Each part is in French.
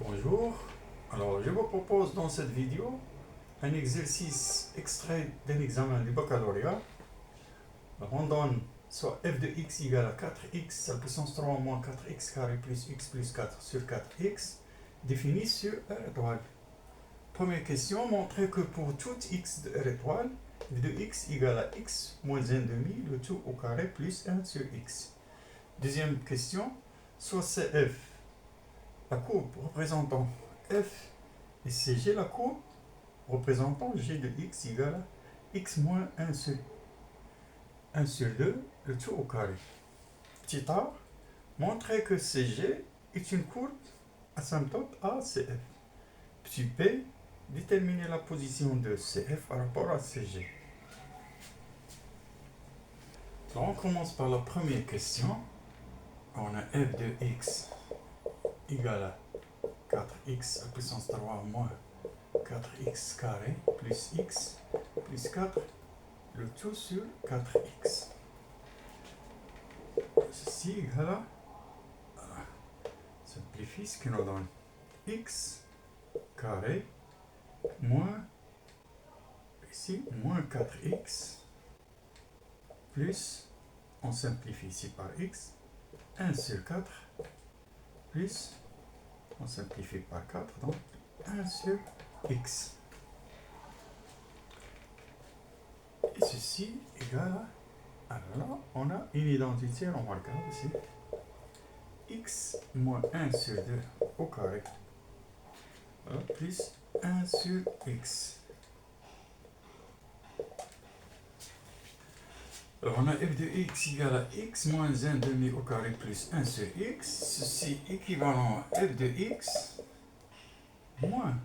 Bonjour, alors je vous propose dans cette vidéo un exercice extrait d'un examen du baccalauréat. Alors on donne soit f de x égale à 4x à la puissance 3 moins 4x carré plus x plus 4 sur 4x défini sur R étoile. Première question, montrer que pour tout x de R étoile, f de x égale à x moins 1 demi, le tout au carré plus 1 sur x. Deuxième question, soit CF, la courbe représentant f et CG, la courbe représentant g de x égale à x moins 1 sur 2, le tout au carré. Petit a, montrer que CG est une courbe asymptote à CF. Petit p, déterminer la position de CF par rapport à CG. Alors on commence par la première question. On a f de x égale à 4x à puissance 3 moins 4x carré plus x plus 4, le tout sur 4x. Ceci égale à, simplifie, ce qui nous donne x carré moins, ici, moins 4x plus, on simplifie ici par x, 1 sur 4 plus, on simplifie par 4, donc 1 sur x. Et ceci égale à, alors là, on a une identité remarquable ici. X moins 1 sur 2 au carré, voilà, plus 1 sur x. Alors on a f de x égale à x moins 1 demi au carré plus 1 sur x. Ceci équivalent à f de x moins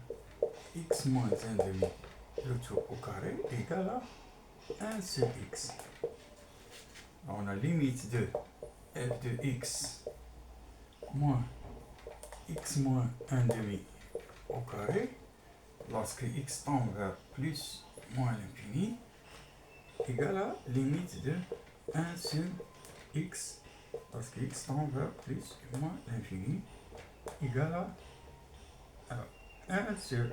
x moins 1 demi, le tout au carré, égale à 1 sur x. Alors on a limite de f de x moins x moins 1 demi au carré, lorsque x tend vers plus moins l'infini, égale à limite de 1 sur x, lorsque x tend vers plus ou moins l'infini, égale à, alors, 1 sur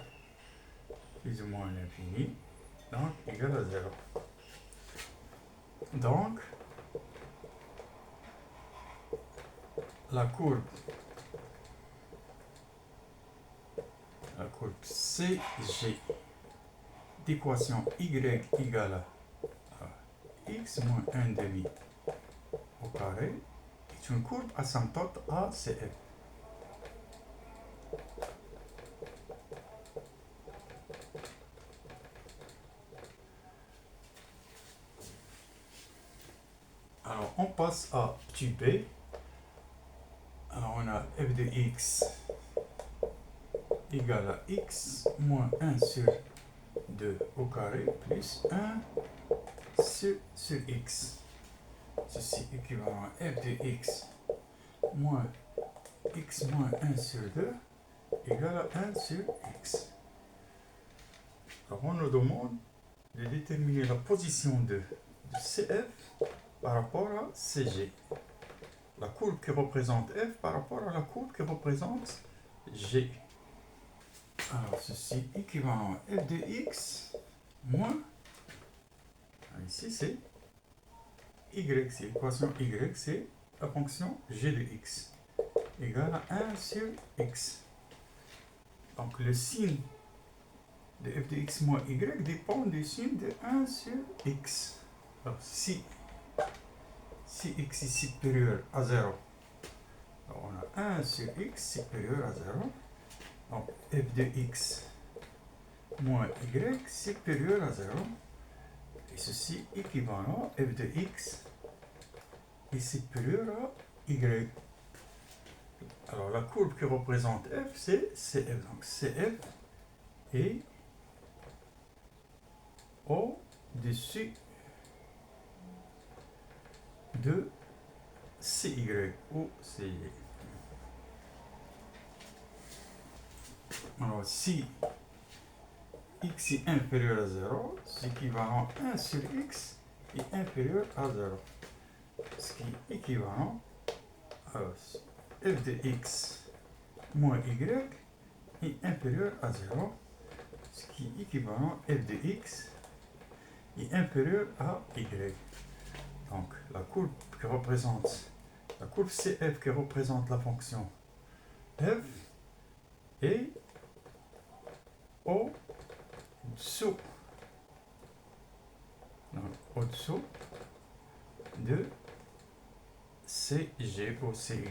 plus ou moins l'infini, donc égale à 0. Donc, la courbe CG d'équation y égale à x moins 1 demi au carré est une courbe asymptote à CF. Alors on passe à petit b. Alors on a f de x égale à x moins 1 sur 2 au carré plus 1 sur x. Ceci équivalent à f de x moins 1 sur 2 égale à 1 sur x. Alors on nous demande de déterminer la position de CF par rapport à CG. La courbe qui représente F par rapport à la courbe qui représente G. Alors ceci équivalent à f de x moins, ici c'est y, c'est l'équation y, c'est la fonction g de x, égale à 1 sur x. Donc le signe de f de x moins y dépend du signe de 1 sur x. Alors si x est supérieur à 0, alors on a 1 sur x supérieur à 0. Donc f de x moins y supérieur à 0. Et ceci équivalent f de x est supérieur à y. Alors la courbe qui représente f, c'est CF. Donc CF est au-dessus de CY ou CY. Alors si x est inférieur à 0, c'est équivalent 1 sur x est inférieur à 0. Ce qui est équivalent à f de x moins y est inférieur à 0, ce qui est équivalent f de x est inférieur à y. Donc la courbe CF qui représente la fonction f est au-dessous de CG ou CY.